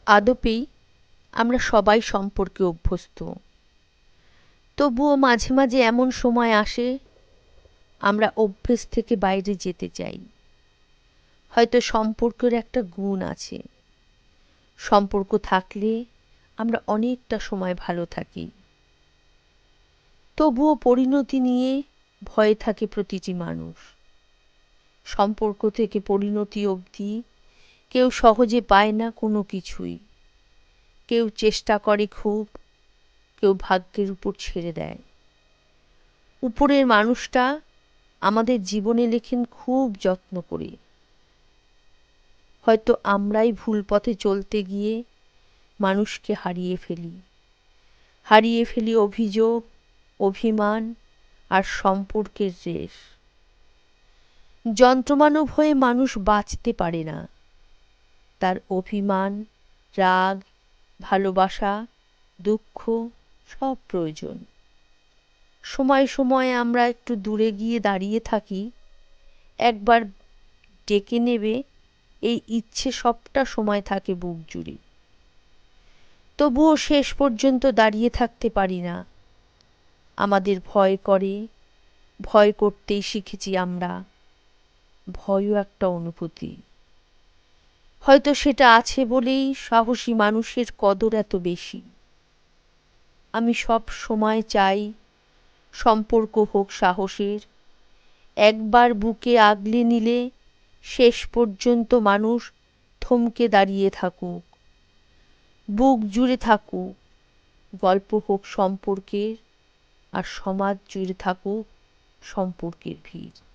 আদপেই আমরা সবাই সম্পর্কে অভ্যস্ত, তবুও মাঝে মাঝে এমন সময় আসে আমরা অভ্যেস থেকে বাইরে যেতে চাই। হয়তো সম্পর্কের একটা গুণ আছে, সম্পর্ক থাকলে আমরা অনেকটা সময় ভালো থাকি। তবুও পরিণতি নিয়ে ভয়ে থাকে প্রতিটি মানুষ। সম্পর্ক থেকে পরিণতি অবধি কেউ সহজে পায় না কোনো কিছুই। কেউ চেষ্টা করে খুব, কেউ ভাগ্যের উপর ছেড়ে দেয়। উপরের মানুষটা আমাদের জীবনে লেখেন খুব যত্ন করে। হয়তো আমরাই ভুল পথে চলতে গিয়ে মানুষকে হারিয়ে ফেলি। হারিয়ে ফেলি অভিযোগ, অভিমান আর সম্পর্কের রেশ। যন্ত্রমানব হয়ে মানুষ বাঁচতে পারে না। তার অভিমান, রাগ, ভালোবাসা, দুঃখ সব প্রয়োজন। সময়ে সময়ে আমরা একটু দূরে গিয়ে দাঁড়িয়ে থাকি, একবার ডেকে নেবে এই ইচ্ছে সবটা সময় থাকে বুক জুড়ে। তবুও শেষ পর্যন্ত দাঁড়িয়ে থাকতে পারি না। আমাদের ভয় করে, ভয় করতেই শিখেছি আমরা। ভয়ও একটা অনুভূতি। হয়তো সেটা আছে বলেই সাহসী মানুষের কদর এত বেশি। আমি সব সময় চাই সম্পর্ক হোক সাহসের। একবার বুকে আগলে নিলে শেষ পর্যন্ত মানুষ থমকে দাঁড়িয়ে থাকুক। বুক জুড়ে থাকুক, গল্প হোক সম্পর্কের, আর সমাজ জুড়ে থাকুক সম্পর্কের ভিড়।